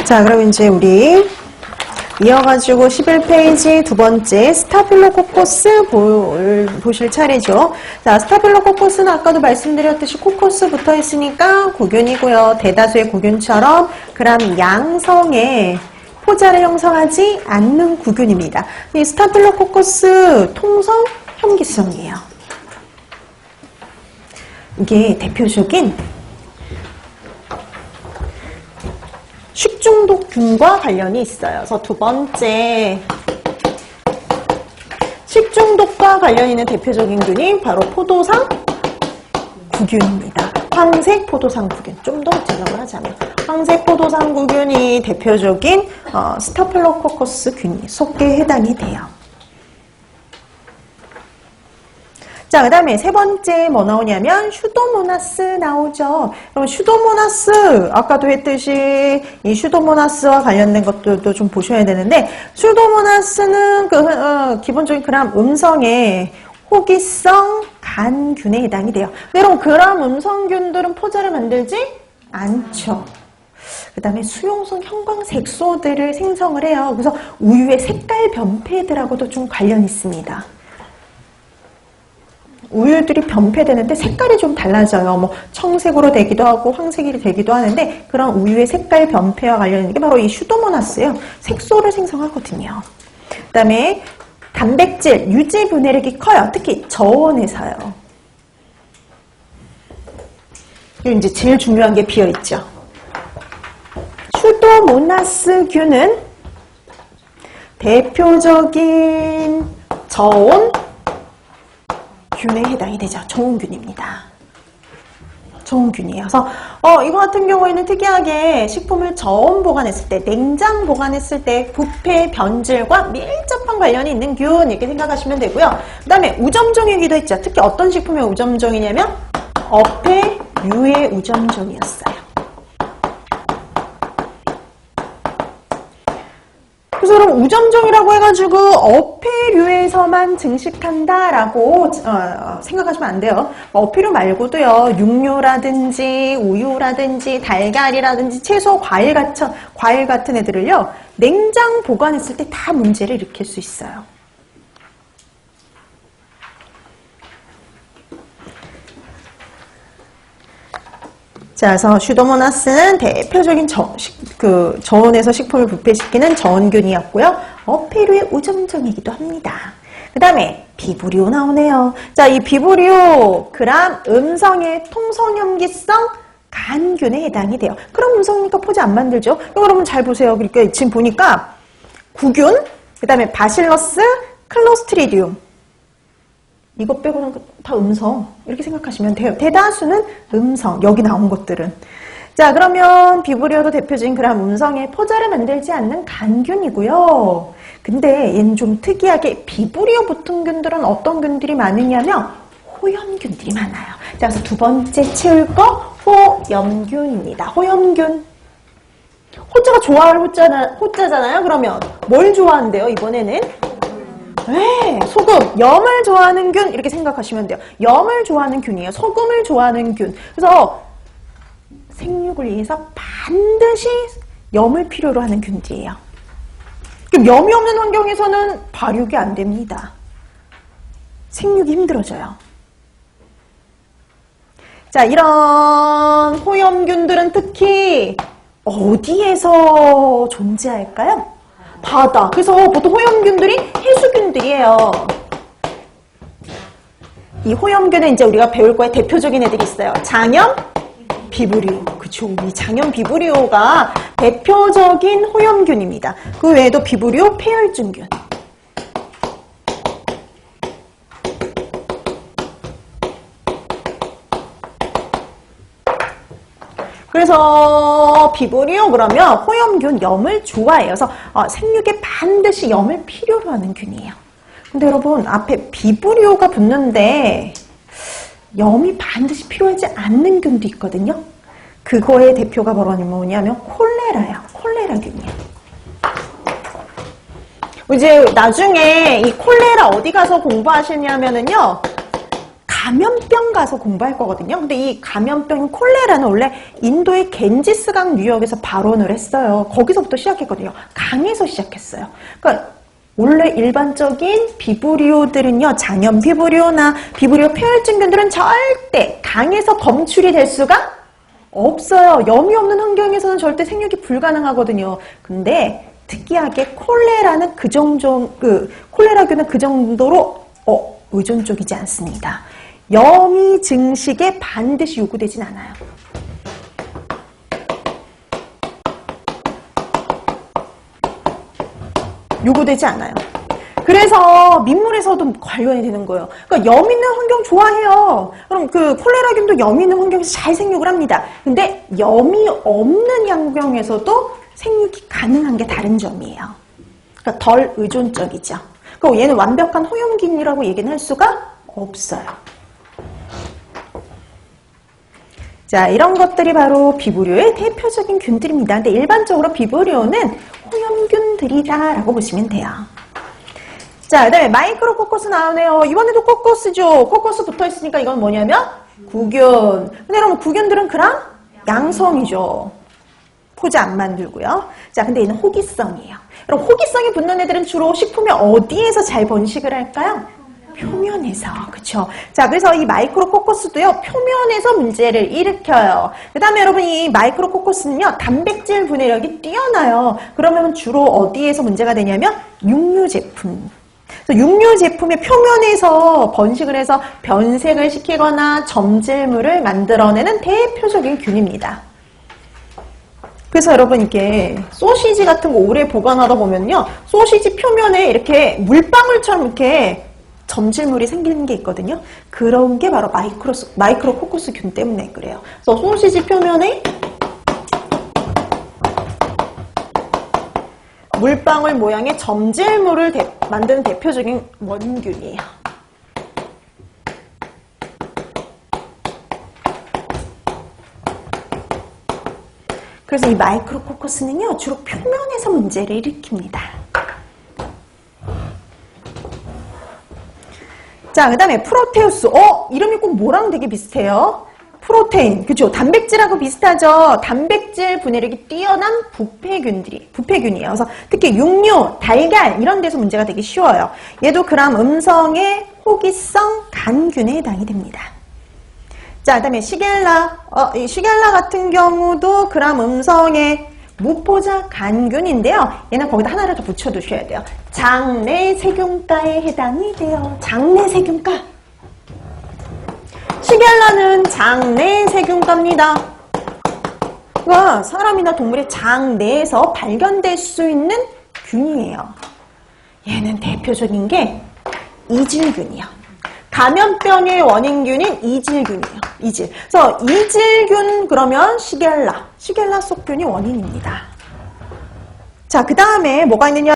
자, 그럼 이제 우리 이어가지고 11페이지 두 번째 스타필로코커스 보실 차례죠. 자, 스타필로코커스는 아까도 말씀드렸듯이 코커스 붙어 있으니까 고균이고요. 대다수의 고균처럼 그럼 양성의 포자를 형성하지 않는 구균입니다. 이 스타필로코커스 통성 혐기성이에요. 이게 대표적인 식중독균과 관련이 있어요. 그래서 두 번째 식중독과 관련 있는 대표적인 균이 바로 포도상 구균입니다. 황색 포도상 구균. 좀 더 제각을 하자면 황색 포도상 구균이 대표적인 스타필로코커스 균 속에 해당이 돼요. 자, 그 다음에 세 번째 뭐 나오냐면 슈도모나스 나오죠. 그럼 슈도모나스 아까도 했듯이 이 슈도모나스와 관련된 것들도 좀 보셔야 되는데 슈도모나스는 기본적인 그람 음성의 호기성 간균에 해당이 돼요. 여러분 그람 음성균들은 포자를 만들지 않죠. 그 다음에 수용성 형광색소들을 생성을 해요. 그래서 우유의 색깔 변폐들하고도 좀 관련이 있습니다. 우유들이 변폐되는데 색깔이 좀 달라져요. 뭐 청색으로 되기도 하고 황색이 되기도 하는데 그런 우유의 색깔 변폐와 관련 있는 게 바로 이 슈도모나스예요. 색소를 생성하거든요. 그 다음에 단백질 유지 분해력이 커요. 특히 저온에서요. 그리고 이제 제일 중요한 게 비어있죠. 슈도모나스균은 대표적인 저온 균에 해당이 되죠. 저온균입니다. 저온균이에요. 그래서 이거 같은 경우에는 특이하게 식품을 저온 보관했을 때, 냉장 보관했을 때 부패, 변질과 밀접한 관련이 있는 균 이렇게 생각하시면 되고요. 그 다음에 우점종이기도 했죠. 특히 어떤 식품의 우점종이냐면 어패류의 우점종이었어요. 그래서 여러분 우점종이라고 해가지고 어패류에서만 증식한다라고 생각하시면 안 돼요. 어패류 말고도요. 육류라든지 우유라든지 달걀이라든지 채소, 과일 같은 애들을요. 냉장 보관했을 때 다 문제를 일으킬 수 있어요. 자, 그래서 슈도모나스는 대표적인 저온에서 식품을 부패시키는 저온균이었고요. 어패류의 우점종이기도 합니다. 그 다음에 비브리오 나오네요. 자, 이 비브리오 그람 음성의 통성염기성 간균에 해당이 돼요. 그럼 음성이니까 포자 안 만들죠? 이거 여러분 잘 보세요. 그러니까 지금 보니까 구균, 그 다음에 바실러스, 클로스트리디움 이것 빼고는 다 음성 이렇게 생각하시면 돼요. 대다수는 음성 여기 나온 것들은. 자, 그러면 비브리오도 대표적인 그런 음성의 포자를 만들지 않는 간균이고요. 근데 얘는 좀 특이하게 비브리오 붙은 균들은 어떤 균들이 많으냐면 호염균들이 많아요. 자, 그래서 두 번째 채울 거 호염균입니다. 호염균. 호자가 좋아할 호자잖아요. 그러면 뭘 좋아한대요, 이번에는? 네, 소금, 염을 좋아하는 균 이렇게 생각하시면 돼요. 염을 좋아하는 균이에요. 소금을 좋아하는 균. 그래서 생육을 위해서 반드시 염을 필요로 하는 균들이에요. 그럼 염이 없는 환경에서는 발육이 안 됩니다. 생육이 힘들어져요. 자, 이런 호염균들은 특히 어디에서 존재할까요? 바다. 그래서 보통 호염균들이 해수균들이에요. 이 호염균은 이제 우리가 배울 거에 대표적인 애들이 있어요. 장염, 비브리오. 그쵸. 이 장염 비브리오가 대표적인 호염균입니다. 그 외에도 비브리오 폐혈증균. 그래서 비브리오 그러면 호염균 염을 좋아해요. 그래서 생육에 반드시 염을 필요로 하는 균이에요. 근데 여러분 앞에 비브리오가 붙는데 염이 반드시 필요하지 않는 균도 있거든요. 그거의 대표가 뭐냐면 콜레라예요. 콜레라균이에요. 이제 나중에 이 콜레라 어디 가서 공부하시냐면은요. 감염병 가서 공부할 거거든요. 근데 이 감염병인 콜레라는 원래 인도의 겐지스강 유역에서 발원을 했어요. 거기서부터 시작했거든요. 강에서 시작했어요. 그러니까 원래 일반적인 비브리오들은요, 장염 비브리오나 비브리오 폐혈증균들은 절대 강에서 검출이 될 수가 없어요. 염이 없는 환경에서는 절대 생육이 불가능하거든요. 근데 특이하게 콜레라균은 그 정도로 의존적이지 않습니다. 염이 증식에 반드시 요구되진 않아요. 요구되지 않아요. 그래서 민물에서도 관련이 되는 거예요. 그러니까 염 있는 환경 좋아해요. 그럼 그 콜레라균도 염 있는 환경에서 잘 생육을 합니다. 근데 염이 없는 환경에서도 생육이 가능한 게 다른 점이에요. 그러니까 덜 의존적이죠. 그리고 얘는 완벽한 호염균이라고 얘기는 할 수가 없어요. 자, 이런 것들이 바로 비브리오의 대표적인 균들입니다. 근데 일반적으로 비브리오는 호염균들이다라고 보시면 돼요. 자, 그 다음에 마이크로코커스 나오네요. 이번에도 코커스죠. 코커스 붙어있으니까 이건 뭐냐면 구균. 근데 여러분 구균들은 그럼 양성이죠. 포자 안 만들고요. 자, 근데 얘는 호기성이에요. 여러분 호기성이 붙는 애들은 주로 식품이 어디에서 잘 번식을 할까요? 표면에서. 그쵸? 자, 그래서 이 마이크로코커스도요, 표면에서 문제를 일으켜요. 그 다음에 여러분 이 마이크로코커스는요, 단백질 분해력이 뛰어나요. 그러면 주로 어디에서 문제가 되냐면 육류 제품. 육류 제품의 표면에서 번식을 해서 변색을 시키거나 점질물을 만들어내는 대표적인 균입니다. 그래서 여러분 이게 소시지 같은 거 오래 보관하다 보면요, 소시지 표면에 이렇게 물방울처럼 이렇게 점질물이 생기는 게 있거든요. 그런 게 바로 마이크로코커스 균 때문에 그래요. 그래서 소시지 표면에 물방울 모양의 점질물을 만드는 대표적인 원균이에요. 그래서 이 마이크로코커스는요, 주로 표면에서 문제를 일으킵니다. 자, 그 다음에 프로테우스. 이름이 꼭 뭐랑 되게 비슷해요. 프로테인. 그죠? 단백질하고 비슷하죠? 단백질 분해력이 뛰어난 부패균이에요. 그래서 특히 육류, 달걀, 이런 데서 문제가 되기 쉬워요. 얘도 그람 음성의 호기성 간균에 해당이 됩니다. 자, 그 다음에 시겔라. 이 시겔라 같은 경우도 그람 음성의 무포자 간균인데요. 얘는 거기다 하나를 더 붙여두셔야 돼요. 장내세균과에 해당이 돼요. 장내세균과. 시겔라는 장내세균과입니다. 그러니까 사람이나 동물의 장내에서 발견될 수 있는 균이에요. 얘는 대표적인 게 이질균이요. 감염병의 원인균인 이질균이에요. 이질. 그래서 이질균 그러면 시겔라 속균이 원인입니다. 자, 그 다음에 뭐가 있느냐?